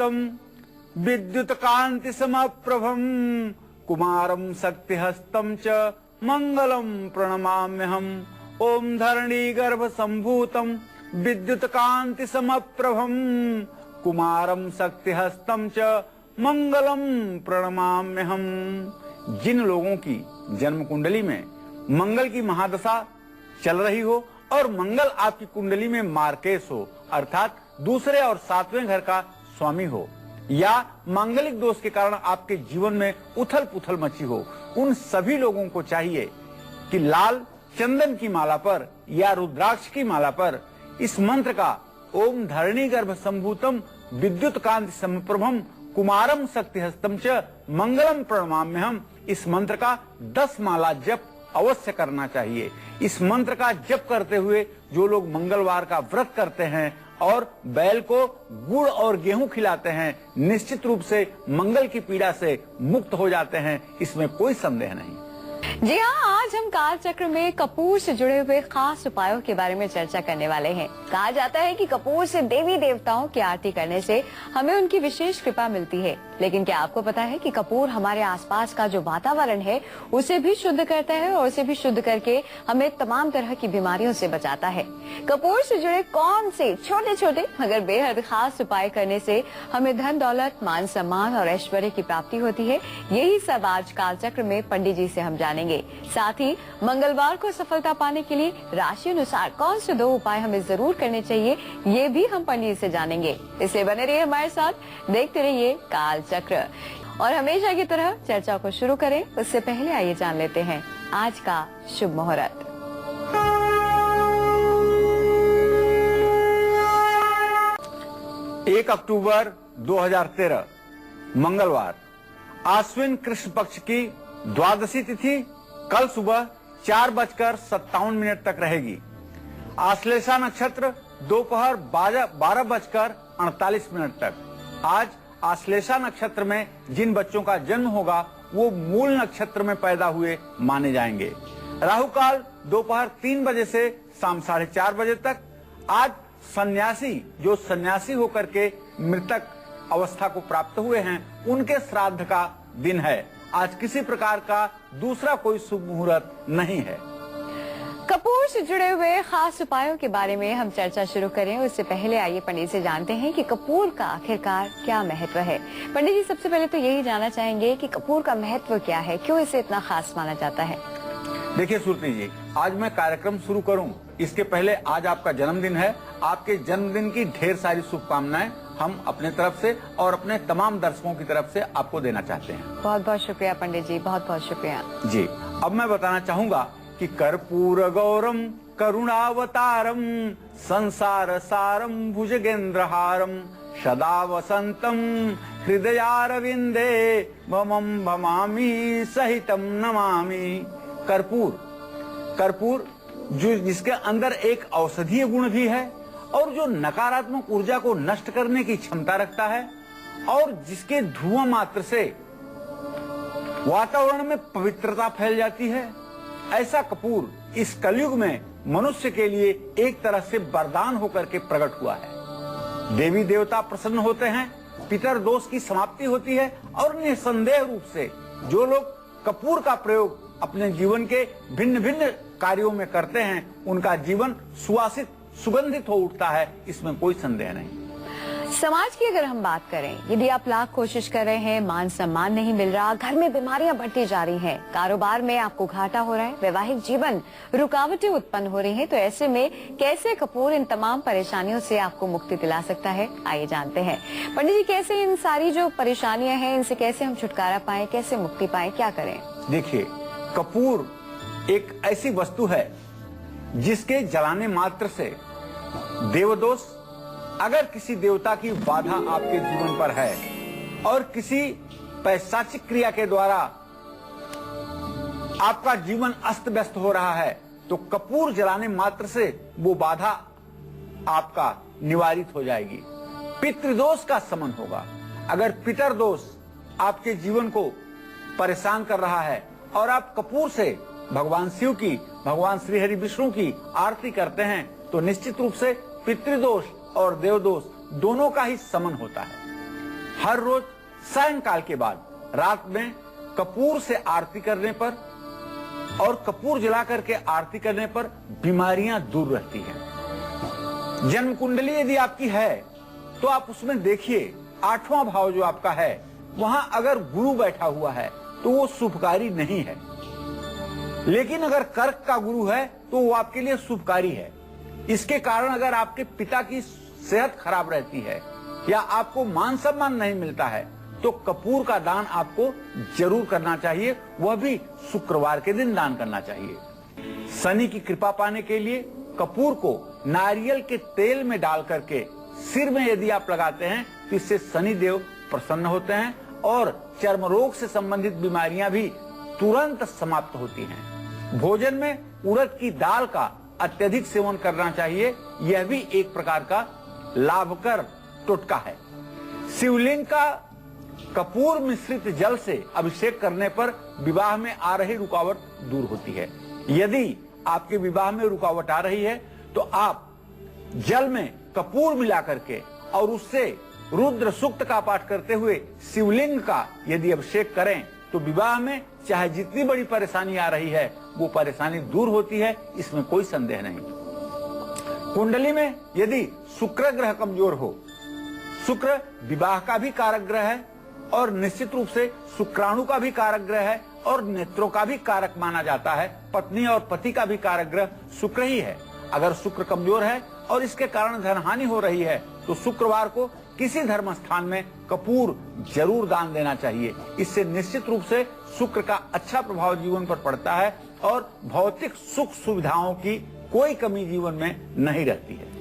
संभूतम विद्युत कांति समप्रभम कुमारम शक्तिहस्तं च मंगलम प्रणमाम्यहम। ओम धरणी गर्भ संभूतम विद्युत कांति समप्रभम कुमारम शक्तिहस्तं च मंगलम प्रणमाम्यहम। जिन लोगों की जन्म कुंडली में मंगल की महादशा चल रही हो और मंगल आपकी कुंडली में मार्केश हो, अर्थात दूसरे और सातवें घर का स्वामी हो, या मांगलिक दोष के कारण आपके जीवन में उथल पुथल मची हो, उन सभी लोगों को चाहिए कि लाल चंदन की माला पर या रुद्राक्ष की माला पर इस मंत्र का ओम धरणी गर्भ संभूतम विद्युत कांति समप्रभम कुमारम शक्तिहस्तं च मंगलम प्रणमाम्यहम, इस मंत्र का 10 माला जप अवश्य करना चाहिए। इस मंत्र का जप करते हुए जो लोग मंगलवार का व्रत करते हैं और बैल को गुड़ और गेहूं खिलाते हैं, निश्चित रूप से मंगल की पीड़ा से मुक्त हो जाते हैं, इसमें कोई संदेह नहीं। जी हाँ, आज हम काल चक्र में कपूर से जुड़े हुए खास उपायों के बारे में चर्चा करने वाले हैं। कहा जाता है कि कपूर से देवी देवताओं की आरती करने से हमें उनकी विशेष कृपा मिलती है, लेकिन क्या आपको पता है कि कपूर हमारे आसपास का जो वातावरण है उसे भी शुद्ध करता है और उसे भी शुद्ध करके हमें तमाम तरह की बीमारियों से बचाता है। कपूर से जुड़े कौन से छोटे छोटे मगर बेहद खास उपाय करने से हमें धन दौलत, मान सम्मान और ऐश्वर्य की प्राप्ति होती है, यही सब आज काल चक्र में पंडित जी से हम जानेंगे। साथ ही मंगलवार को सफलता पाने के लिए राशि अनुसार कौन से 2 उपाय हमें जरूर करने चाहिए, ये भी हम पंडित से जानेंगे। इसलिए बने रहिए हमारे साथ, देखते रहिए काल चक्र। और हमेशा की तरह चर्चा को शुरू करें उससे पहले आइए जान लेते हैं आज का शुभ मुहूर्त। 1 अक्टूबर 2013 मंगलवार, आश्विन कृष्ण पक्ष की द्वादशी तिथि कल सुबह 4:57 तक रहेगी। आश्लेषा नक्षत्र दोपहर 12:48 तक। आज आश्लेषा नक्षत्र में जिन बच्चों का जन्म होगा वो मूल नक्षत्र में पैदा हुए माने जाएंगे। राहु काल दोपहर 3 बजे से शाम 4:30 बजे तक। आज सन्यासी जो सन्यासी होकर के मृतक अवस्था को प्राप्त हुए हैं उनके श्राद्ध का दिन है। आज किसी प्रकार का दूसरा कोई शुभ मुहूर्त नहीं है। कपूर से जुड़े हुए खास उपायों के बारे में हम चर्चा शुरू करें उससे पहले आइए पंडित से जानते हैं कि कपूर का आखिरकार क्या महत्व है। पंडित जी, सबसे पहले तो यही जानना चाहेंगे कि कपूर का महत्व क्या है, क्यों इसे इतना खास माना जाता है। देखिए सुरती जी, आज मैं कार्यक्रम शुरू करूं इसके पहले आज आपका जन्मदिन है। आपके जन्मदिन की ढेर सारी शुभकामनाएं हम अपने तरफ से और अपने तमाम दर्शकों की तरफ से आपको देना चाहते हैं। बहुत बहुत शुक्रिया पंडित जी, बहुत बहुत शुक्रिया जी। अब मैं बताना चाहूंगा कि कर्पूर गौरम करुणावतारम संसार सारम भुजगेंद्रहारम सदा वसंतम हृदयारविंदे ममं भमामि सहितम नमामि। कर्पूर जिसके अंदर एक औषधीय गुण भी है और जो नकारात्मक ऊर्जा को नष्ट करने की क्षमता रखता है और जिसके धुआं मात्र से वातावरण में पवित्रता फैल जाती है, ऐसा कपूर इस कलयुग में मनुष्य के लिए एक तरह से वरदान होकर के प्रकट हुआ है। देवी देवता प्रसन्न होते हैं, पितर दोष की समाप्ति होती है और निसंदेह रूप से जो लोग कपूर का प्रयोग अपने जीवन के भिन्न भिन्न कार्यों में करते हैं उनका जीवन सुवासित सुगंधित हो उठता है, इसमें कोई संदेह नहीं। समाज की अगर हम बात करें, यदि आप लाख कोशिश कर रहे हैं, मान सम्मान नहीं मिल रहा, घर में बीमारियां बढ़ती जा रही हैं, कारोबार में आपको घाटा हो रहा है, वैवाहिक जीवन रुकावटें उत्पन्न हो रही हैं, तो ऐसे में कैसे कपूर इन तमाम परेशानियों से आपको मुक्ति दिला सकता है, आइए जानते हैं। पंडित जी, कैसे इन सारी जो परेशानियां हैं इनसे कैसे हम छुटकारा पाए, कैसे मुक्ति पाए, क्या करें? देखिए, कपूर एक ऐसी वस्तु है जिसके जलाने मात्र से देवदोष, अगर किसी देवता की बाधा आपके जीवन पर है और किसी पैशाचिक क्रिया के द्वारा आपका जीवन अस्त व्यस्त हो रहा है, तो कपूर जलाने मात्र से वो बाधा आपका निवारित हो जाएगी। पितृदोष का शमन होगा। अगर पितर दोष आपके जीवन को परेशान कर रहा है और आप कपूर से भगवान शिव की, भगवान श्री हरि विष्णु की आरती करते हैं तो निश्चित रूप से पितृदोष और देवदोष दोनों का ही शमन होता है। हर रोज सायंकाल के बाद रात में कपूर से आरती करने पर और कपूर जला करके आरती करने पर बीमारियां दूर रहती हैं। जन्म कुंडली यदि आपकी है तो आप उसमें देखिए 8वां भाव जो आपका है वहां अगर गुरु बैठा हुआ है तो वो शुभकारी नहीं है, लेकिन अगर कर्क का गुरु है तो वो आपके लिए शुभकारी है। इसके कारण अगर आपके पिता की सेहत खराब रहती है या आपको मान सम्मान नहीं मिलता है तो कपूर का दान आपको जरूर करना चाहिए, वह भी शुक्रवार के दिन दान करना चाहिए। शनि की कृपा पाने के लिए कपूर को नारियल के तेल में डाल करके सिर में यदि आप लगाते हैं तो इससे शनि देव प्रसन्न होते हैं और चर्म रोग से संबंधित बीमारियां भी तुरंत समाप्त होती हैं। भोजन में उड़द की दाल का अत्यधिक सेवन करना चाहिए, यह भी एक प्रकार का लाभकर टोटका है। शिवलिंग का कपूर मिश्रित जल से अभिषेक करने पर विवाह में आ रही रुकावट दूर होती है। यदि आपके विवाह में रुकावट आ रही है तो आप जल में कपूर मिला करके और उससे रुद्र सूक्त का पाठ करते हुए शिवलिंग का यदि अभिषेक करें तो विवाह में चाहे जितनी बड़ी परेशानी आ रही है वो परेशानी दूर होती है, इसमें कोई संदेह नहीं। कुंडली में यदि शुक्र ग्रह कमजोर हो, शुक्र विवाह का भी कारक ग्रह है और निश्चित रूप से शुक्राणु का भी कारक ग्रह है और नेत्रों का भी कारक माना जाता है। पत्नी और पति का भी कारक ग्रह शुक्र ही है। अगर शुक्र कमजोर है और इसके कारण धन हानि हो रही है तो शुक्रवार को किसी धर्म स्थान में कपूर जरूर दान देना चाहिए। इससे निश्चित रूप से शुक्र का अच्छा प्रभाव जीवन पर पड़ता है और भौतिक सुख सुविधाओं की कोई कमी जीवन में नहीं रहती है।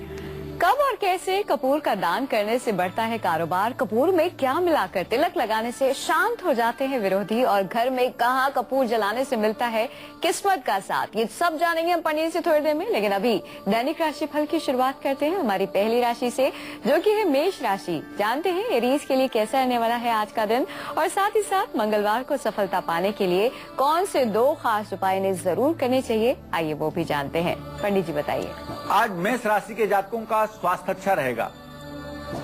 कब और कैसे कपूर का दान करने से बढ़ता है कारोबार? कपूर में क्या मिलाकर तिलक लगाने से शांत हो जाते हैं विरोधी? और घर में कहाँ कपूर जलाने से मिलता है किस्मत का साथ? ये सब जानेंगे हम पंडित से थोड़ी देर में, लेकिन अभी दैनिक राशि फल की शुरुआत करते हैं हमारी पहली राशि से, जो कि है मेष राशि। जानते हैं एरीज के लिए कैसा रहने वाला है आज का दिन, और साथ ही साथ मंगलवार को सफलता पाने के लिए कौन से 2 खास उपाय इन्हें जरूर करने चाहिए, आइए वो भी जानते हैं। पंडित जी बताइए। आज मेष राशि के जातकों का स्वास्थ्य अच्छा रहेगा।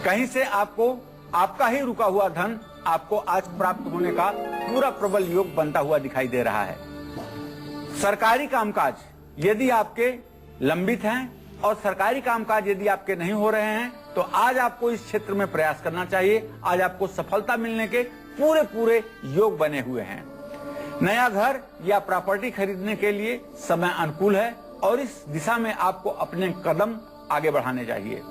कहीं से आपको आपका ही रुका हुआ धन आपको आज प्राप्त होने का पूरा प्रबल योग बनता हुआ दिखाई दे रहा है। सरकारी कामकाज यदि आपके लंबित हैं और सरकारी कामकाज यदि आपके नहीं हो रहे हैं तो आज आपको इस क्षेत्र में प्रयास करना चाहिए। आज आपको सफलता मिलने के पूरे योग बने हुए हैं। नया घर या प्रॉपर्टी खरीदने के लिए समय अनुकूल है और इस दिशा में आपको अपने कदम आगे बढ़ाने चाहिए।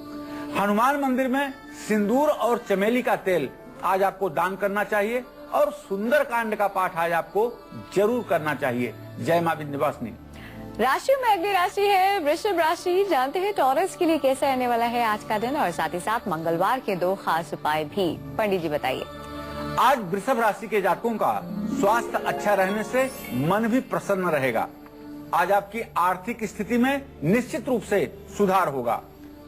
हनुमान मंदिर में सिंदूर और चमेली का तेल आज आपको दान करना चाहिए और सुंदर कांड का पाठ आज आपको जरूर करना चाहिए। जय मां विंध्यवासिनी। राशि में अगली राशि है वृषभ राशि। जानते हैं टॉरस के लिए कैसा रहने वाला है आज का दिन, और साथ ही साथ मंगलवार के 2 खास उपाय भी। पंडित जी बताइए। आज वृषभ राशि के जातकों का स्वास्थ्य अच्छा रहने से मन भी प्रसन्न रहेगा। आज आपकी आर्थिक स्थिति में निश्चित रूप से सुधार होगा।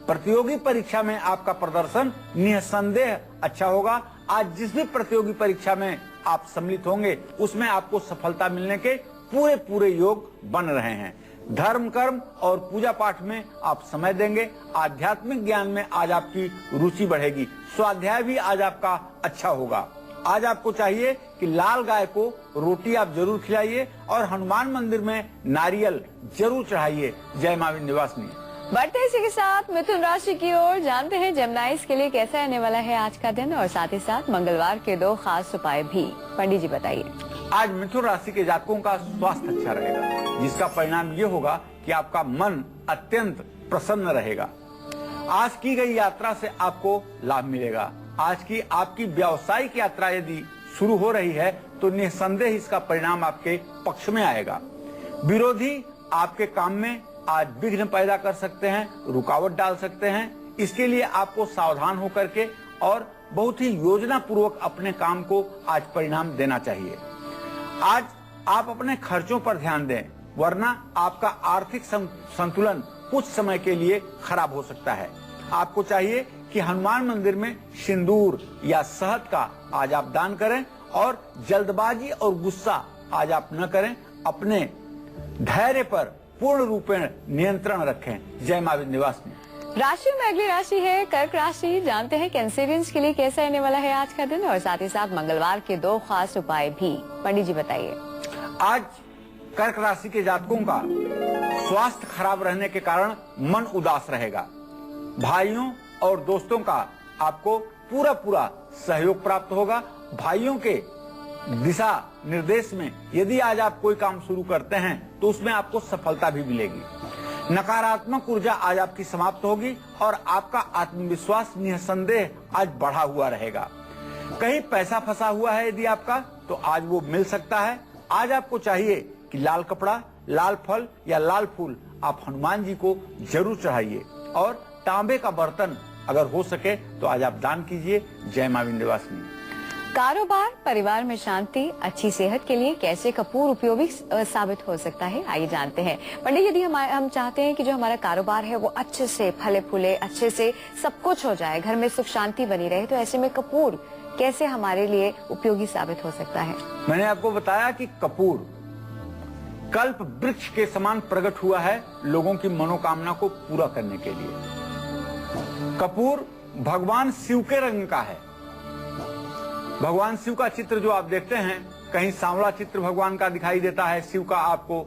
प्रतियोगी परीक्षा में आपका प्रदर्शन निसंदेह अच्छा होगा। आज जिस भी प्रतियोगी परीक्षा में आप सम्मिलित होंगे उसमें आपको सफलता मिलने के पूरे योग बन रहे हैं। धर्म कर्म और पूजा पाठ में आप समय देंगे। आध्यात्मिक ज्ञान में आज आपकी रुचि बढ़ेगी। स्वाध्याय भी आज आपका अच्छा होगा। आज आपको चाहिए कि लाल गाय को रोटी आप जरूर खिलाइए और हनुमान मंदिर में नारियल जरूर चढ़ाइए। जय मां विंध्यवासिनी। बढ़ते इसी के साथ मिथुन राशि की ओर। जानते हैं जेमिनाइज के लिए कैसा रहने वाला है आज का दिन, और साथ ही साथ मंगलवार के 2 खास उपाय भी। पंडित जी बताइए। आज मिथुन राशि के जातकों का स्वास्थ्य अच्छा रहेगा, जिसका परिणाम ये होगा कि आपका मन अत्यंत प्रसन्न रहेगा। आज की गई यात्रा से आपको लाभ मिलेगा। आज की आपकी व्यावसायिक यात्रा यदि शुरू हो रही है तो निसंदेह इसका परिणाम आपके पक्ष में आएगा। विरोधी आपके काम में आज विघ्न पैदा कर सकते हैं, रुकावट डाल सकते हैं। इसके लिए आपको सावधान होकर के और बहुत ही योजना पूर्वक अपने काम को आज परिणाम देना चाहिए। आज आप अपने खर्चों पर ध्यान दें, वरना आपका आर्थिक संतुलन कुछ समय के लिए खराब हो सकता है। आपको चाहिए कि हनुमान मंदिर में सिंदूर या शहद का आज आप दान करें और जल्दबाजी और गुस्सा आज आप न करें। अपने धैर्य पर पूर्ण रूपेण नियंत्रण रखें। जय मां विंध्यवासिनी। राशि में अगली राशि है कर्क राशि। जानते हैं कैंसेरियंस के लिए कैसा रहने वाला है आज का दिन, और साथ ही साथ मंगलवार के 2 खास उपाय भी। पंडित जी बताइए। आज कर्क राशि के जातकों का स्वास्थ्य खराब रहने के कारण मन उदास रहेगा। भाइयों और दोस्तों का आपको पूरा सहयोग प्राप्त होगा। भाइयों के दिशा निर्देश में यदि आज आप कोई काम शुरू करते हैं तो उसमें आपको सफलता भी मिलेगी। नकारात्मक ऊर्जा आज आपकी समाप्त होगी और आपका आत्मविश्वास निसंदेह आज बढ़ा हुआ रहेगा। कहीं पैसा फंसा हुआ है यदि आपका, तो आज वो मिल सकता है। आज आपको चाहिए कि लाल कपड़ा, लाल फल या लाल फूल आप हनुमान जी को जरूर चढ़ाइए, और तांबे का बर्तन अगर हो सके तो आज आप दान कीजिए। जय मां विंध्यवासिनी। कारोबार, परिवार में शांति, अच्छी सेहत के लिए कैसे कपूर उपयोगी साबित हो सकता है, आइए जानते हैं। पंडित, यदि हम चाहते हैं कि जो हमारा कारोबार है वो अच्छे से फले फूले, अच्छे से सब कुछ हो जाए, घर में सुख शांति बनी रहे, तो ऐसे में कपूर कैसे हमारे लिए उपयोगी साबित हो सकता है? मैंने आपको बताया कि कपूर कल्प वृक्ष के समान प्रकट हुआ है लोगों की मनोकामना को पूरा करने के लिए। कपूर भगवान शिव के रंग का है। भगवान शिव का चित्र जो आप देखते हैं, कहीं सांवला चित्र भगवान का दिखाई देता है शिव का आपको,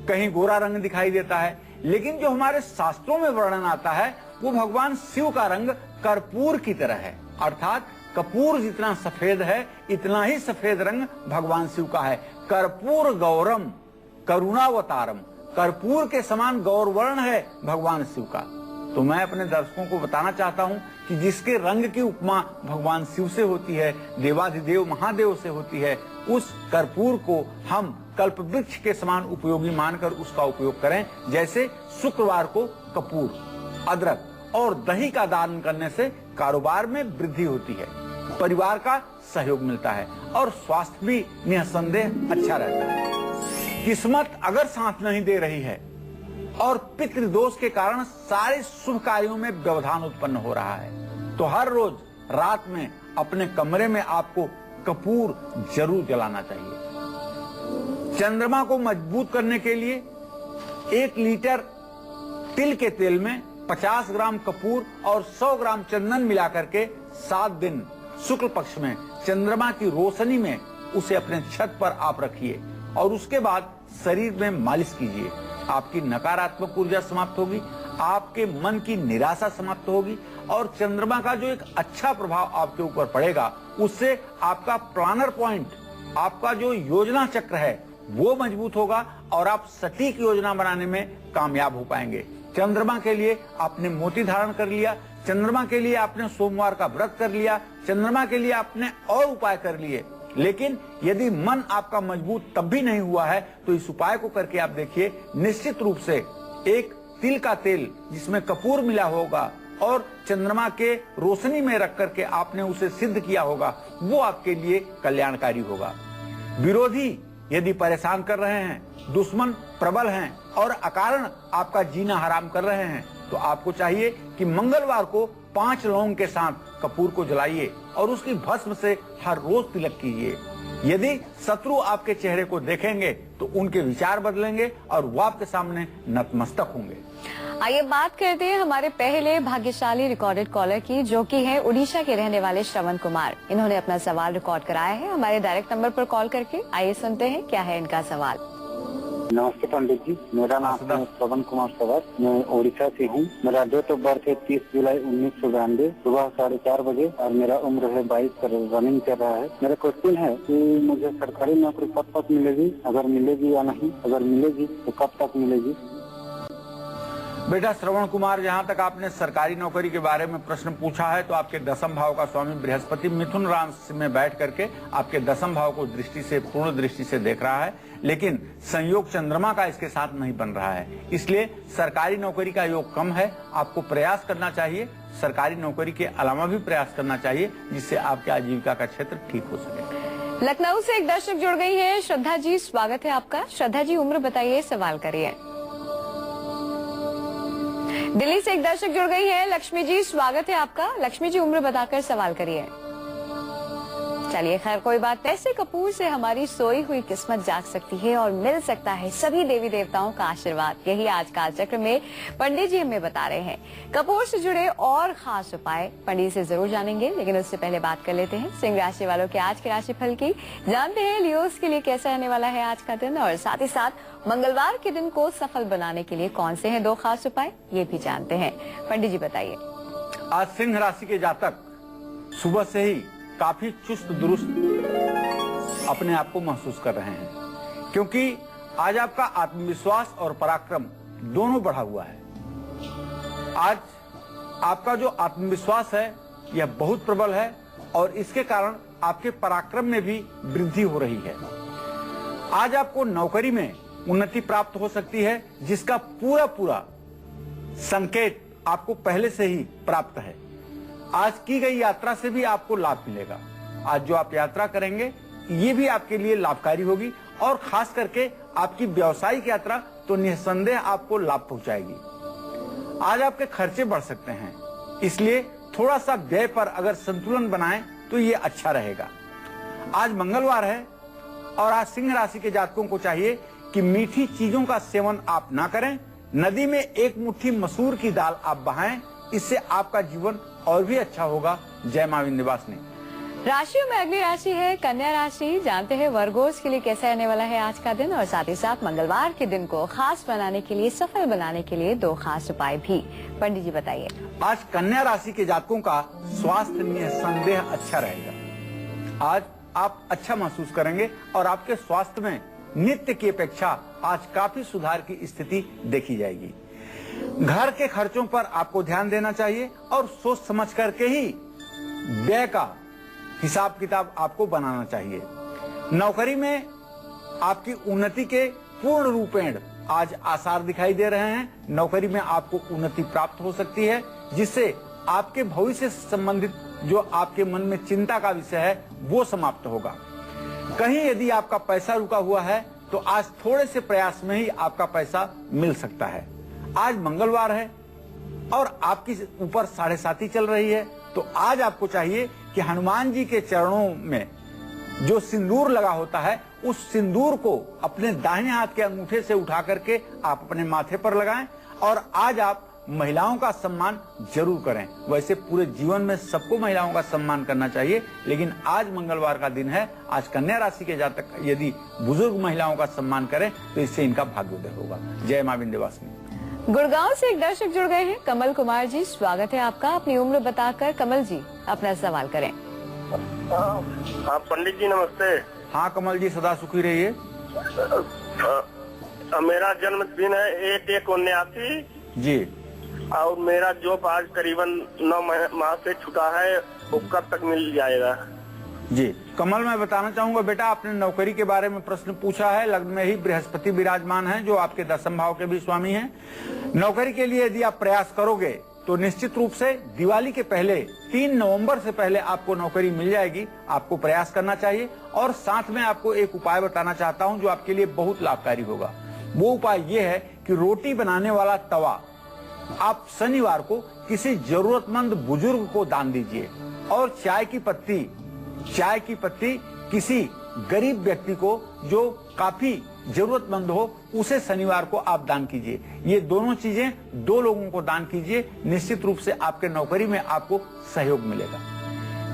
कहीं गोरा रंग दिखाई देता है, लेकिन जो हमारे शास्त्रों में वर्णन आता है वो भगवान शिव का रंग कर्पूर की तरह है। अर्थात कपूर जितना सफेद है इतना ही सफेद रंग भगवान शिव का है। कर्पूर गौरम करुणावतारम, कर्पूर के समान गौर वर्ण है भगवान शिव का। तो मैं अपने दर्शकों को बताना चाहता हूं कि जिसके रंग की उपमा भगवान शिव से होती है, देवाधिदेव महादेव से होती है, उस कर्पूर को हम कल्प वृक्ष के समान उपयोगी मानकर उसका उपयोग करें। जैसे शुक्रवार को कपूर, अदरक और दही का दान करने से कारोबार में वृद्धि होती है, परिवार का सहयोग मिलता है और स्वास्थ्य भी निसंदेह अच्छा रहता है। किस्मत अगर साथ नहीं दे रही है और पितृदोष के कारण सारे शुभ कार्यों में व्यवधान उत्पन्न हो रहा है, तो हर रोज रात में अपने कमरे में आपको कपूर जरूर जलाना चाहिए। चंद्रमा को मजबूत करने के लिए 1 लीटर तिल के तेल में 50 ग्राम कपूर और 100 ग्राम चंदन मिलाकर के 7 दिन शुक्ल पक्ष में चंद्रमा की रोशनी में उसे अपने छत पर आप रखिए और उसके बाद शरीर में मालिश कीजिए। आपकी नकारात्मक ऊर्जा समाप्त होगी, आपके मन की निराशा समाप्त होगी और चंद्रमा का जो एक अच्छा प्रभाव आपके ऊपर पड़ेगा उससे आपका प्लानर पॉइंट, आपका जो योजना चक्र है वो मजबूत होगा और आप सटीक योजना बनाने में कामयाब हो पाएंगे। चंद्रमा के लिए आपने मोती धारण कर लिया, चंद्रमा के लिए आपने सोमवार का व्रत कर लिया, चंद्रमा के लिए आपने और उपाय कर लिए, लेकिन यदि मन आपका मजबूत तब भी नहीं हुआ है तो इस उपाय को करके आप देखिए, निश्चित रूप से एक तिल का तेल जिसमें कपूर मिला होगा और चंद्रमा के रोशनी में रख करके आपने उसे सिद्ध किया होगा, वो आपके लिए कल्याणकारी होगा। विरोधी यदि परेशान कर रहे हैं, दुश्मन प्रबल हैं और अकारण आपका जीना हराम कर रहे हैं, तो आपको चाहिए कि मंगलवार को 5 लौंग के साथ कपूर को जलाइए और उसकी भस्म से हर रोज तिलक कीजिए। यदि शत्रु आपके चेहरे को देखेंगे तो उनके विचार बदलेंगे और वो आपके सामने नतमस्तक होंगे। आइए बात करते हैं हमारे पहले भाग्यशाली रिकॉर्डेड कॉलर की, जो कि है उड़ीसा के रहने वाले श्रवण कुमार। इन्होंने अपना सवाल रिकॉर्ड कराया है हमारे डायरेक्ट नंबर पर कॉल करके। आइए सुनते हैं क्या है इनका सवाल। नमस्ते पंडित जी, मेरा नाम है श्रवण कुमार सवर, मैं ओडिशा से हूँ। मेरा डेट ऑफ बर्थ है 30 जुलाई 1992, सुबह 4:30 बजे और मेरा उम्र है 22 रनिंग कर रहा है। मेरा क्वेश्चन है कि मुझे सरकारी नौकरी कब तक मिलेगी, अगर मिलेगी या नहीं, अगर मिलेगी तो कब तक मिलेगी? बेटा श्रवण कुमार, जहाँ तक आपने सरकारी नौकरी के बारे में प्रश्न पूछा है तो आपके 10th भाव का स्वामी बृहस्पति मिथुन राशि में बैठ करके आपके 10th भाव को दृष्टि से, पूर्ण दृष्टि से देख रहा है, लेकिन संयोग चंद्रमा का इसके साथ नहीं बन रहा है, इसलिए सरकारी नौकरी का योग कम है। आपको प्रयास करना चाहिए, सरकारी नौकरी के अलावा भी प्रयास करना चाहिए, जिससे आपके आजीविका का क्षेत्र ठीक हो सके। लखनऊ से एक दर्शक जुड़ गई है, श्रद्धा जी, स्वागत है आपका। श्रद्धा जी, उम्र बताइए, सवाल करिए। दिल्ली से एक दर्शक जुड़ गई है, लक्ष्मी जी, स्वागत है आपका। लक्ष्मी जी, उम्र बताकर सवाल करिए। चलिए खैर कोई बात नहीं। ऐसे कपूर से हमारी सोई हुई किस्मत जाग सकती है और मिल सकता है सभी देवी देवताओं का आशीर्वाद। यही आज काल चक्र में पंडित जी हमें बता रहे हैं। कपूर से जुड़े और खास उपाय पंडित से जरूर जानेंगे, लेकिन उससे पहले बात कर लेते हैं सिंह राशि वालों के आज के राशिफल की। जानते हैं लियोस के लिए कैसा रहने वाला है आज का दिन, और साथ ही साथ मंगलवार के दिन को सफल बनाने के लिए कौन से हैं 2 खास उपाय, ये भी जानते हैं। पंडित जी बताइए। आज सिंह राशि के जातक सुबह से ही काफी चुस्त दुरुस्त अपने आप को महसूस कर रहे हैं, क्योंकि आज आपका आत्मविश्वास और पराक्रम दोनों बढ़ा हुआ है। आज आपका जो आत्मविश्वास है यह बहुत प्रबल है और इसके कारण आपके पराक्रम में भी वृद्धि हो रही है। आज आपको नौकरी में उन्नति प्राप्त हो सकती है, जिसका पूरा संकेत आपको पहले से ही प्राप्त है। आज की गई यात्रा से भी आपको लाभ मिलेगा। आज जो आप यात्रा करेंगे ये भी आपके लिए लाभकारी होगी, और खास करके आपकी व्यावसायिक यात्रा तो निस्संदेह आपको लाभ पहुंचाएगी। आज आपके खर्चे बढ़ सकते हैं, इसलिए थोड़ा सा व्यय पर अगर संतुलन बनाएं तो ये अच्छा रहेगा। आज मंगलवार है और आज सिंह राशि के जातकों को चाहिए कि मीठी चीजों का सेवन आप ना करें। नदी में 1 मुट्ठी मसूर की दाल आप बहाएं, इससे आपका जीवन और भी अच्छा होगा। जय मां विंध्यवासिनी। राशियों में अगली राशि है कन्या राशि। जानते हैं वर्गोस के लिए कैसा रहने वाला है आज का दिन, और साथ ही साथ मंगलवार के दिन को खास बनाने के लिए, सफल बनाने के लिए 2 खास उपाय भी। पंडित जी बताइए। आज कन्या राशि के जातकों का स्वास्थ्य निस्संदेह अच्छा रहेगा। आज आप अच्छा महसूस करेंगे और आपके स्वास्थ्य में नित्य की अपेक्षा आज काफी सुधार की स्थिति देखी जाएगी। घर के खर्चों पर आपको ध्यान देना चाहिए और सोच समझ करके ही व्यय का हिसाब किताब आपको बनाना चाहिए। नौकरी में आपकी उन्नति के पूर्ण रूपेण आज आसार दिखाई दे रहे हैं। नौकरी में आपको उन्नति प्राप्त हो सकती है, जिससे आपके भविष्य से संबंधित जो आपके मन में चिंता का विषय है वो समाप्त होगा। कहीं यदि आपका पैसा रुका हुआ है तो आज थोड़े से प्रयास में ही आपका पैसा मिल सकता है। आज मंगलवार है और आपकी ऊपर 7.5 चल रही है, तो आज आपको चाहिए कि हनुमान जी के चरणों में जो सिंदूर लगा होता है उस सिंदूर को अपने दाहिने हाथ के अंगूठे से उठा करके आप अपने माथे पर लगाएं, और आज आप महिलाओं का सम्मान जरूर करें। वैसे पूरे जीवन में सबको महिलाओं का सम्मान करना चाहिए, लेकिन आज मंगलवार का दिन है। आज कन्या राशि के जातक यदि बुजुर्ग महिलाओं का सम्मान करें तो इससे इनका भाग्योदय होगा। जय मां विंध्यवासिनी। गुड़गांव से एक दर्शक जुड़ गए हैं, कमल कुमार जी, स्वागत है आपका। अपनी उम्र बताकर कमल जी अपना सवाल करें। हाँ पंडित जी नमस्ते। हाँ कमल जी, सदा सुखी रहिए। मेरा जन्मदिन है 1/1/79 जी, और मेरा जॉब आज करीबन 9 माह से छूटा है, वो कब तक मिल जाएगा? जी कमल, मैं बताना चाहूंगा बेटा, आपने नौकरी के बारे में प्रश्न पूछा है। लग्न में ही बृहस्पति विराजमान है, जो आपके 10वें भाव के भी स्वामी हैं। नौकरी के लिए यदि आप प्रयास करोगे तो निश्चित रूप से दिवाली के पहले 3 नवंबर से पहले आपको नौकरी मिल जाएगी। आपको प्रयास करना चाहिए, और साथ में आपको एक उपाय बताना चाहता हूं जो आपके लिए बहुत लाभकारी होगा। वो उपाय ये है कि रोटी बनाने वाला तवा आप शनिवार को किसी जरूरतमंद बुजुर्ग को दान दीजिए, और चाय की पत्ती किसी गरीब व्यक्ति को जो काफी जरूरतमंद हो उसे शनिवार को आप दान कीजिए। ये दोनों चीजें 2 लोगों को दान कीजिए, निश्चित रूप से आपके नौकरी में आपको सहयोग मिलेगा।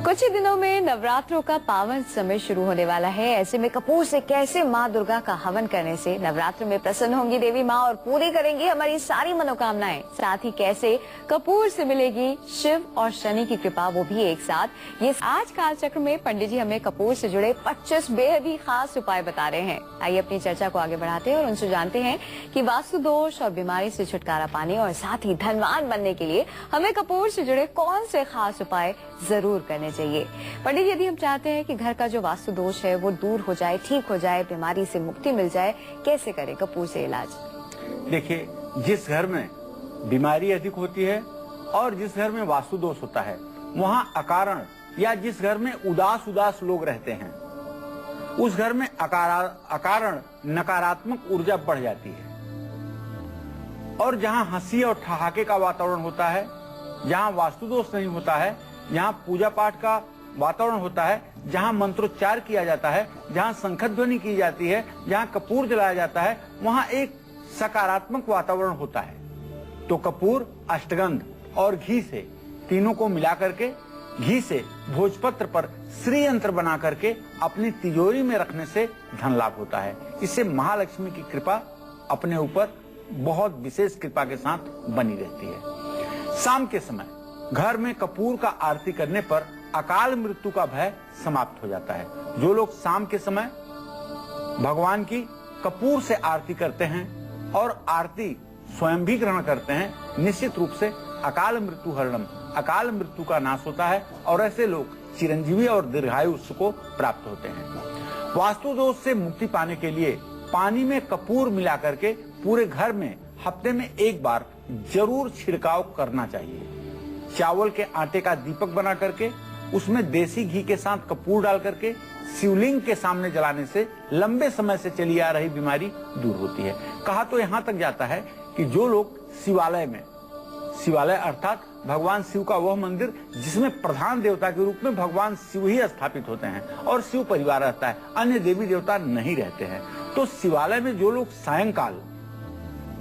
कुछ ही दिनों में नवरात्रों का पावन समय शुरू होने वाला है। ऐसे में कपूर से कैसे माँ दुर्गा का हवन करने से नवरात्र में प्रसन्न होंगी देवी माँ और पूरी करेंगी हमारी सारी मनोकामनाएं। साथ ही कैसे कपूर से मिलेगी शिव और शनि की कृपा, वो भी एक साथ। ये आज काल चक्र में पंडित जी हमें कपूर से जुड़े 25 बेहद ही खास उपाय बता रहे हैं। आइए अपनी चर्चा को आगे बढ़ाते हैं और उनसे जानते हैं कि वास्तु दोष और बीमारी से छुटकारा पाने और साथ ही धनवान बनने के लिए हमें कपूर से जुड़े कौन से खास उपाय जरूर करने चाहिए। पंडित, यदि हम चाहते हैं कि घर का जो वास्तु दोष है वो दूर हो जाए, ठीक हो जाए, बीमारी से मुक्ति मिल जाए, कैसे करें कपूर से इलाज? देखिए, जिस घर में बीमारी अधिक होती है और जिस घर में वास्तु दोष होता है, वहाँ अकारण या जिस घर में उदास लोग रहते हैं, उस घर में अकारण नकारात्मक ऊर्जा बढ़ जाती है। और जहाँ हंसी और ठहाके का वातावरण होता है, जहाँ वास्तु दोष नहीं होता है, यहाँ पूजा पाठ का वातावरण होता है, जहाँ मंत्रोच्चार किया जाता है, जहाँ शंखध्वनि की जाती है, जहाँ कपूर जलाया जाता है, वहाँ एक सकारात्मक वातावरण होता है। तो कपूर, अष्टगंध और घी से तीनों को मिला करके घी से भोजपत्र पर श्री यंत्र बना करके अपनी तिजोरी में रखने से धन लाभ होता है। इससे महालक्ष्मी की कृपा अपने ऊपर बहुत विशेष कृपा के साथ बनी रहती है। शाम के समय घर में कपूर का आरती करने पर अकाल मृत्यु का भय समाप्त हो जाता है। जो लोग शाम के समय भगवान की कपूर से आरती करते हैं और आरती स्वयं भी ग्रहण करते हैं, निश्चित रूप से अकाल मृत्यु हरणम, अकाल मृत्यु का नाश होता है और ऐसे लोग चिरंजीवी और दीर्घायु को प्राप्त होते हैं। वास्तु दोष से मुक्ति पाने के लिए पानी में कपूर मिला करके पूरे घर में हफ्ते में एक बार जरूर छिड़काव करना चाहिए। चावल के आटे का दीपक बना करके उसमें देसी घी के साथ कपूर डाल करके शिवलिंग के सामने जलाने से लंबे समय से चली आ रही बीमारी दूर होती है। कहा तो यहाँ तक जाता है कि जो लोग शिवालय में, शिवालय अर्थात भगवान शिव का वह मंदिर जिसमें प्रधान देवता के रूप में भगवान शिव ही स्थापित होते हैं और शिव परिवार रहता है, अन्य देवी देवता नहीं रहते हैं, तो शिवालय में जो लोग सायंकाल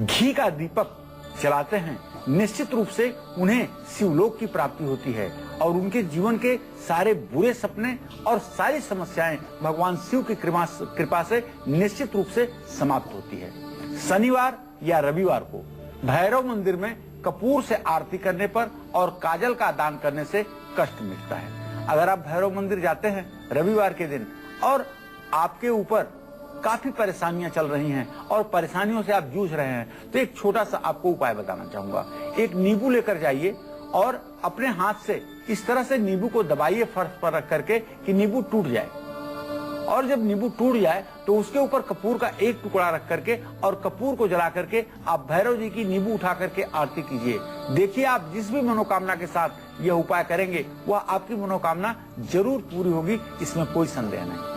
घी का दीपक जलाते हैं, निश्चित रूप से उन्हें शिवलोक की प्राप्ति होती है और उनके जीवन के सारे बुरे सपने और सारी समस्याएं भगवान शिव की कृपा से निश्चित रूप से समाप्त होती है। शनिवार या रविवार को भैरव मंदिर में कपूर से आरती करने पर और काजल का दान करने से कष्ट मिटता है। अगर आप भैरव मंदिर जाते हैं रविवार के दिन और आपके ऊपर काफी परेशानियां चल रही हैं और परेशानियों से आप जूझ रहे हैं, तो एक छोटा सा आपको उपाय बताना चाहूंगा। एक नींबू लेकर जाइए और अपने हाथ से इस तरह से नींबू को दबाइए फर्श पर रख करके कि नींबू टूट जाए, और जब नींबू टूट जाए तो उसके ऊपर कपूर का एक टुकड़ा रख करके और कपूर को जला करके आप भैरव जी की नींबू उठा करके आरती कीजिए। देखिए, आप जिस भी मनोकामना के साथ यह उपाय करेंगे वह आपकी मनोकामना जरूर पूरी होगी, इसमें कोई संदेह नहीं।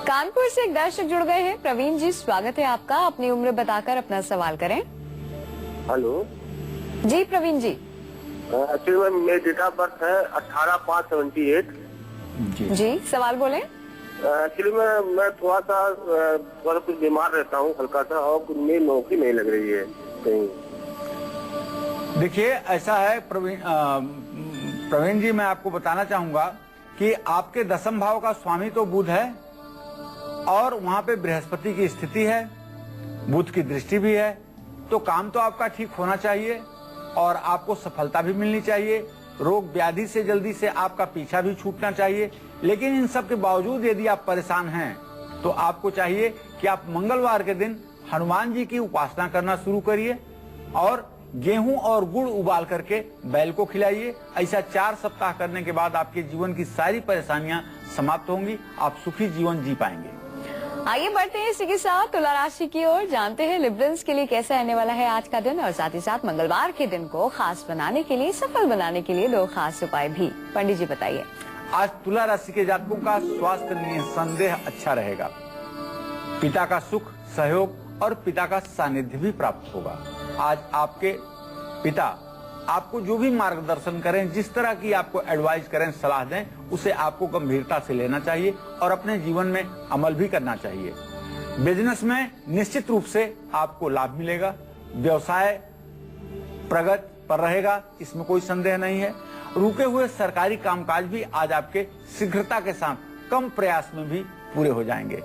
कानपुर से एक दर्शक जुड़ गए हैं। प्रवीण जी, स्वागत है आपका। अपनी उम्र बताकर अपना सवाल करें। हेलो जी प्रवीण जी। एक्चुअली मेरी डेट ऑफ बर्थ है 18/5/78। जी सवाल बोले। एक्चुअली मैं थोड़ा कुछ बीमार रहता हूँ हल्का सा, और मेरी नौकरी नहीं लग रही है कहीं। देखिए, ऐसा है प्रवीण जी, मैं आपको बताना चाहूंगा कि आपके दशम भाव का स्वामी तो बुध है और वहां पे बृहस्पति की स्थिति है, बुध की दृष्टि भी है, तो काम तो आपका ठीक होना चाहिए और आपको सफलता भी मिलनी चाहिए। रोग व्याधि से जल्दी से आपका पीछा भी छूटना चाहिए। लेकिन इन सब के बावजूद यदि आप परेशान हैं तो आपको चाहिए कि आप मंगलवार के दिन हनुमान जी की उपासना करना शुरू करिए और गेहूं और गुड़ उबाल करके बैल को खिलाइए। ऐसा 4 सप्ताह करने के बाद आपके जीवन की सारी परेशानियां समाप्त होंगी, आप सुखी जीवन जी पाएंगे। आइए बढ़ते हैं इसी के साथ तुला राशि की ओर, जानते हैं लिब्रल्स के लिए कैसा रहने वाला है आज का दिन और साथ ही साथ मंगलवार के दिन को खास बनाने के लिए, सफल बनाने के लिए 2 खास उपाय भी। पंडित जी बताइए। आज तुला राशि के जातकों का स्वास्थ्य निसंदेह अच्छा रहेगा। पिता का सुख, सहयोग और पिता का सानिध्य भी प्राप्त होगा। आज आपके पिता आपको जो भी मार्गदर्शन करें, जिस तरह की आपको एडवाइस करें, सलाह दें, उसे आपको गंभीरता से लेना चाहिए और अपने जीवन में अमल भी करना चाहिए। बिजनेस में निश्चित रूप से आपको लाभ मिलेगा। व्यवसाय प्रगति पर रहेगा, इसमें कोई संदेह नहीं है। रुके हुए सरकारी कामकाज भी आज आपके शीघ्रता के साथ कम प्रयास में भी पूरे हो जाएंगे।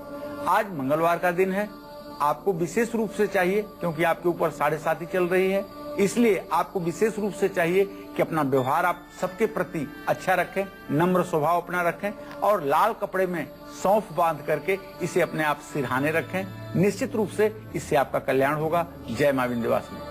आज मंगलवार का दिन है, आपको विशेष रूप से चाहिए, क्योंकि आपके ऊपर 7.5 चल रही है, इसलिए आपको विशेष रूप से चाहिए कि अपना व्यवहार आप सबके प्रति अच्छा रखें, नम्र स्वभाव अपना रखें और लाल कपड़े में सौंफ बांध करके इसे अपने आप सिरहाने रखें। निश्चित रूप से इससे आपका कल्याण होगा। जय मां विंध्यवासिनी।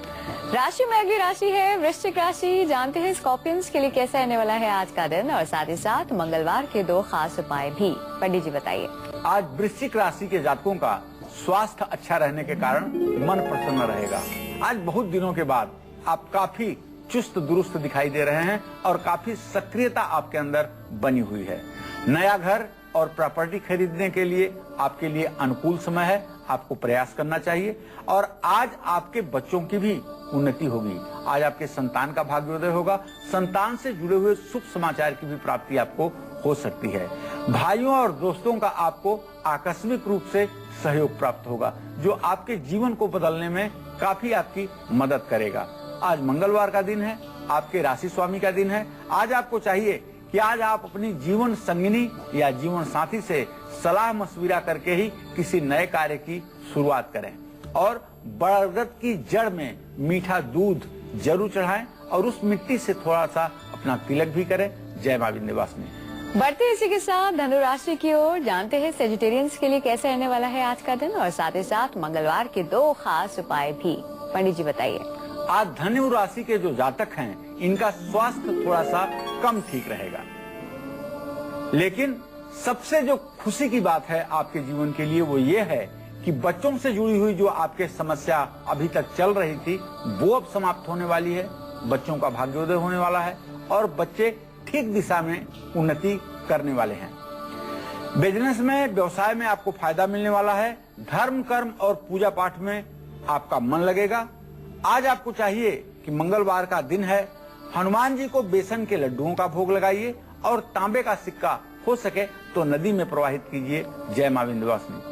राशि में अगली राशि है वृश्चिक राशि। जानते हैं स्कॉर्पियंस के लिए कैसा रहने वाला है आज का दिन और साथ ही साथ मंगलवार के 2 खास उपाय भी। पंडित जी बताइए। आज वृश्चिक राशि के जातकों का स्वास्थ्य अच्छा रहने के कारण मन प्रसन्न रहेगा। आज बहुत दिनों के बाद आप काफी चुस्त दुरुस्त दिखाई दे रहे हैं और काफी सक्रियता आपके अंदर बनी हुई है। नया घर और प्रॉपर्टी खरीदने के लिए आपके लिए अनुकूल समय है, आपको प्रयास करना चाहिए। और आज आपके बच्चों की भी उन्नति होगी। आज आपके संतान का भाग्योदय होगा। संतान से जुड़े हुए शुभ समाचार की भी प्राप्ति आपको हो सकती है। भाइयों और दोस्तों का आपको आकस्मिक रूप से सहयोग प्राप्त होगा, जो आपके जीवन को बदलने में काफी आपकी मदद करेगा। आज मंगलवार का दिन है, आपके राशि स्वामी का दिन है। आज आपको चाहिए कि आज आप अपनी जीवन संगिनी या जीवन साथी से सलाह मशविरा करके ही किसी नए कार्य की शुरुआत करें और बरगद की जड़ में मीठा दूध जरूर चढ़ाएं और उस मिट्टी से थोड़ा सा अपना तिलक भी करें। जय मां विंध्यवासिनी। बढ़ते इसी के साथ धनु राशि की ओर जानते हैं सेजिटेरियंस के लिए कैसे रहने वाला है आज का दिन, और साथ ही साथ मंगलवार के 2 खास उपाय भी। पंडित जी बताइए। आज धनु राशि के जो जातक हैं, इनका स्वास्थ्य थोड़ा सा कम ठीक रहेगा, लेकिन सबसे जो खुशी की बात है आपके जीवन के लिए वो ये है कि बच्चों से जुड़ी हुई जो आपके समस्या अभी तक चल रही थी वो अब समाप्त होने वाली है। बच्चों का भाग्योदय होने वाला है और बच्चे ठीक दिशा में उन्नति करने वाले हैं। बिजनेस में, व्यवसाय में आपको फायदा मिलने वाला है। धर्म, कर्म और पूजा पाठ में आपका मन लगेगा। आज आपको चाहिए कि मंगलवार का दिन है, हनुमान जी को बेसन के लड्डुओं का भोग लगाइए और तांबे का सिक्का हो सके तो नदी में प्रवाहित कीजिए। जय मां विंध्यवासिनी।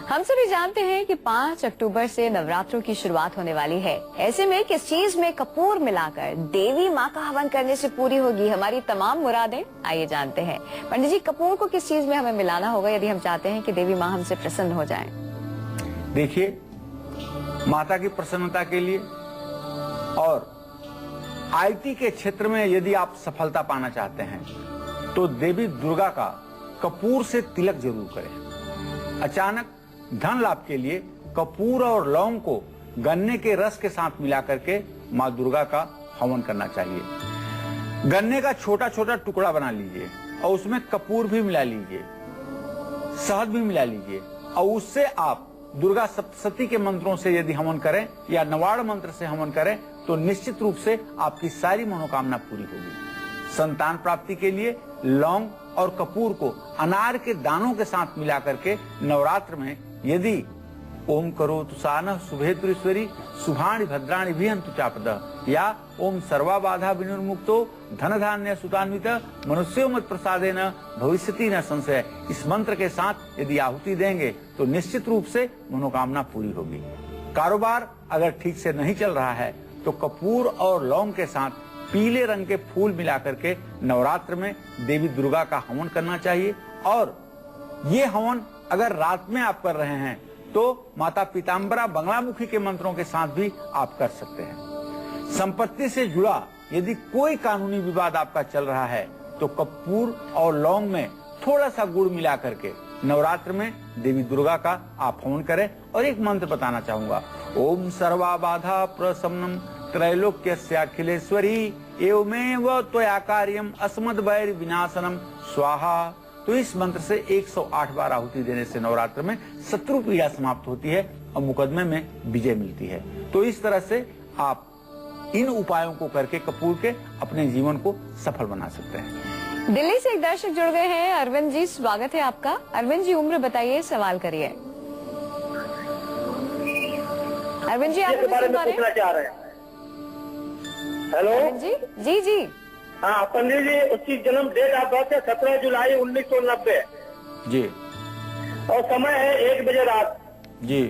हम सभी जानते हैं कि 5 अक्टूबर से नवरात्रों की शुरुआत होने वाली है। ऐसे में किस चीज में कपूर मिलाकर देवी माँ का हवन करने से पूरी होगी हमारी तमाम मुरादें, आइए जानते हैं। पंडित जी, कपूर को किस चीज में हमें मिलाना होगा यदि हम चाहते हैं कि देवी माँ हमसे प्रसन्न हो जाएं? देखिए, माता की प्रसन्नता के लिए और आईटी के क्षेत्र में यदि आप सफलता पाना चाहते हैं तो देवी दुर्गा का कपूर से तिलक जरूर करें। अचानक धन लाभ के लिए कपूर और लौंग को गन्ने के रस के साथ मिला करके माँ दुर्गा का हवन करना चाहिए। गन्ने का छोटा छोटा टुकड़ा बना लीजिए और उसमें कपूर भी मिला लीजिए, शहद भी मिला लीजिए और उससे आप दुर्गा सप्तशती के मंत्रों से यदि हवन करें या नवाड़ मंत्र से हवन करें तो निश्चित रूप से आपकी सारी मनोकामना पूरी होगी। संतान प्राप्ति के लिए लौंग और कपूर को अनार के दानों के साथ मिला करके नवरात्र में यदि ओम करोतु सानः शुभेतुरीश्वरी शुभानि भद्राणि विहन्तु चापदः या ओम सर्वा बाधा विनिर्मुक्तो धन धान्य सुतान्वित मनुष्यो मत प्रसादेन भविष्यति न संशय, इस मंत्र के साथ यदि आहुति देंगे तो निश्चित रूप से मनोकामना पूरी होगी। कारोबार अगर ठीक से नहीं चल रहा है तो कपूर और लौंग के साथ पीले रंग के फूल मिला करके नवरात्र में देवी दुर्गा का हवन करना चाहिए। और ये हवन अगर रात में आप कर रहे हैं तो माता पीताम्बरा बंगलामुखी के मंत्रों के साथ भी आप कर सकते हैं। संपत्ति से जुड़ा यदि कोई कानूनी विवाद आपका चल रहा है तो कपूर और लौंग में थोड़ा सा गुड़ मिला करके नवरात्र में देवी दुर्गा का आप हवन करें। और एक मंत्र बताना चाहूंगा, ओम सर्वा बाधा प्रशमनम त्रैलोक्यस्याखिलेश्वरी एवमेव त्वया कार्यम अस्मद् वैर विनाशनम स्वाहा। तो इस मंत्र से 108 बार आहुति देने से नवरात्र में शत्रु पीड़ा समाप्त होती है और मुकदमे में विजय मिलती है। तो इस तरह से आप इन उपायों को करके कपूर के अपने जीवन को सफल बना सकते हैं। दिल्ली से एक दर्शक जुड़ गए हैं। अरविंद जी, स्वागत है आपका। अरविंद जी, उम्र बताइए, सवाल करिए। अरविंद जी, आप पूछना चाह रहे हैं। हेलो अरविंद जी। जी जी। हाँ पंडित जी, उसकी जन्म डेट ऑफ बर्थ है 17 जुलाई 1990 जी, और समय है 1 बजे रात जी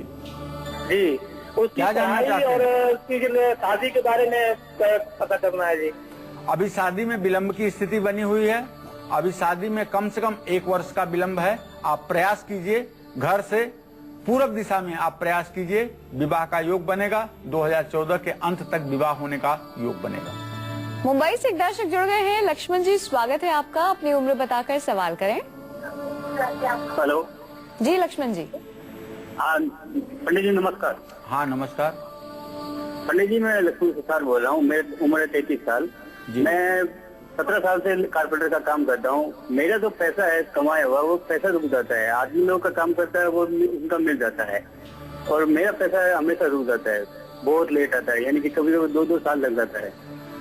जी। उसकी क्या जानना पढ़ाई चाहते हैं? और उसकी शादी के बारे में पता करना है जी। अभी शादी में विलंब की स्थिति बनी हुई है। अभी शादी में कम से कम 1 वर्ष का विलंब है। आप प्रयास कीजिए, घर से पूरब दिशा में आप प्रयास कीजिए, विवाह का योग बनेगा। 2014 के अंत तक विवाह होने का योग बनेगा। मुंबई से एक दर्शक जुड़ गए हैं। लक्ष्मण जी, स्वागत है आपका। अपनी उम्र बताकर सवाल करें। हेलो जी लक्ष्मण जी। हाँ पंडित जी नमस्कार। हाँ नमस्कार। पंडित जी, मैं लक्ष्मी प्रसाद बोल रहा हूँ। मेरी उम्र है 33 साल। मैं 17 साल से कारपेंटर का काम करता हूँ। मेरा जो पैसा है कमाया हुआ वो पैसा रुक जाता है। आदमी लोग का काम करता है वो उनका मिल जाता है और मेरा पैसा हमेशा रुक जाता है, बहुत लेट आता है, यानी कि कभी कभी 2-2 साल लग जाता है।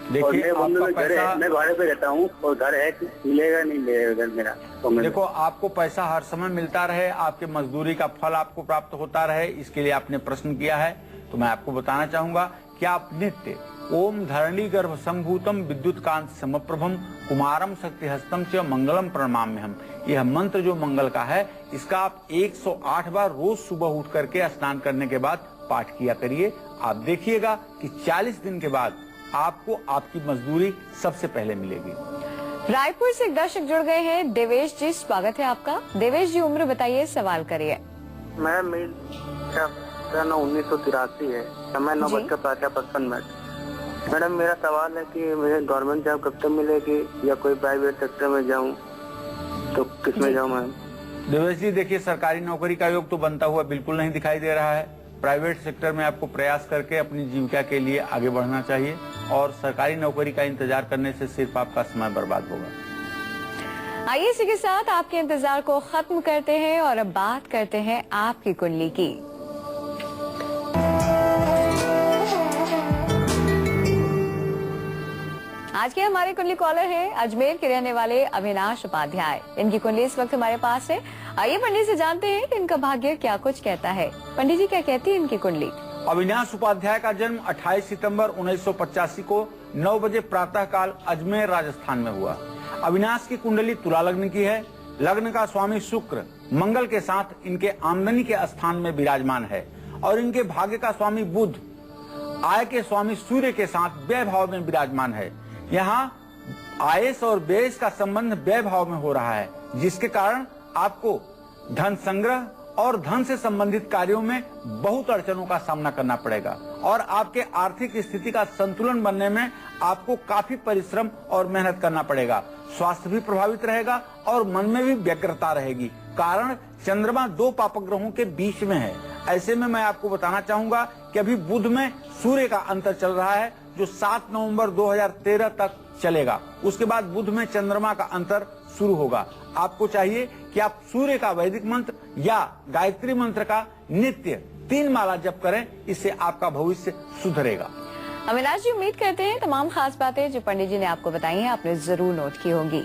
और देखिए, मैं भाड़े पे रहता हूँ और घर है, मिलेगा नहीं मिलेगा घर मेरा तो देखो, आपको पैसा हर समय मिलता रहे, आपके मजदूरी का फल आपको प्राप्त होता रहे, इसके लिए आपने प्रश्न किया है। तो मैं आपको बताना चाहूंगा कि आप नित्य ओम धरणी गर्भ संभूतम विद्युत कांति समप्रभम कुमारम शक्ति हस्तम च मंगलम प्रणमाम्यहम्। यह मंत्र जो मंगल का है, इसका आप 108 बार रोज सुबह उठ करके स्नान करने के बाद पाठ किया करिए। आप देखिएगा कि 40 दिन के बाद आपको आपकी मजदूरी सबसे पहले मिलेगी। रायपुर से एक दर्शक जुड़ गए हैं। देवेश जी, स्वागत है आपका। देवेश जी, उम्र बताइए, सवाल करिए। मैडम मेरी 1983 है, समय 9:55 मैडम मेरा सवाल है कि मुझे गवर्नमेंट जॉब कब तक मिलेगी या कोई प्राइवेट सेक्टर में जाऊं, तो किस में जाऊं मैम? देवेश जी, देखिए, सरकारी नौकरी का योग तो बनता हुआ बिल्कुल नहीं दिखाई दे रहा है। प्राइवेट सेक्टर में आपको प्रयास करके अपनी जीविका के लिए आगे बढ़ना चाहिए और सरकारी नौकरी का इंतजार करने से सिर्फ आपका समय बर्बाद होगा। आइए इसी के साथ आपके इंतजार को खत्म करते हैं और अब बात करते हैं आपकी कुंडली की। आज के हमारे कुंडली कॉलर हैं अजमेर के रहने वाले अविनाश उपाध्याय। इनकी कुंडली इस वक्त हमारे पास है। आइए पंडित से जानते हैं कि इनका भाग्य क्या कुछ कहता है। पंडित जी, क्या कहती है इनकी कुंडली? अविनाश उपाध्याय का जन्म 28 सितंबर 1985 को 9 बजे प्रातः काल अजमेर राजस्थान में हुआ। अविनाश की कुंडली तुला लग्न की है। लग्न का स्वामी शुक्र मंगल के साथ इनके आमदनी के स्थान में विराजमान है और इनके भाग्य का स्वामी बुध आय के स्वामी सूर्य के साथ व्यय भाव में विराजमान है। यहाँ आयस और व्यय का संबंध व्यय भाव में हो रहा है, जिसके कारण आपको धन संग्रह और धन से संबंधित कार्यों में बहुत अड़चनों का सामना करना पड़ेगा और आपके आर्थिक स्थिति का संतुलन बनने में आपको काफी परिश्रम और मेहनत करना पड़ेगा। स्वास्थ्य भी प्रभावित रहेगा और मन में भी व्यग्रता रहेगी, कारण चंद्रमा 2 पापग्रहों के बीच में है। ऐसे में मैं आपको बताना चाहूंगा कि अभी बुध में सूर्य का अंतर चल रहा है, जो 7 नवंबर 2013 तक चलेगा। उसके बाद बुध में चंद्रमा का अंतर शुरू होगा। आपको चाहिए कि आप सूर्य का वैदिक मंत्र या गायत्री मंत्र का नित्य 3 माला जप करें, इससे आपका भविष्य सुधरेगा। अविनाश जी, उम्मीद करते हैं तमाम खास बातें जो पंडित जी ने आपको बताई हैं आपने जरूर नोट की होंगी।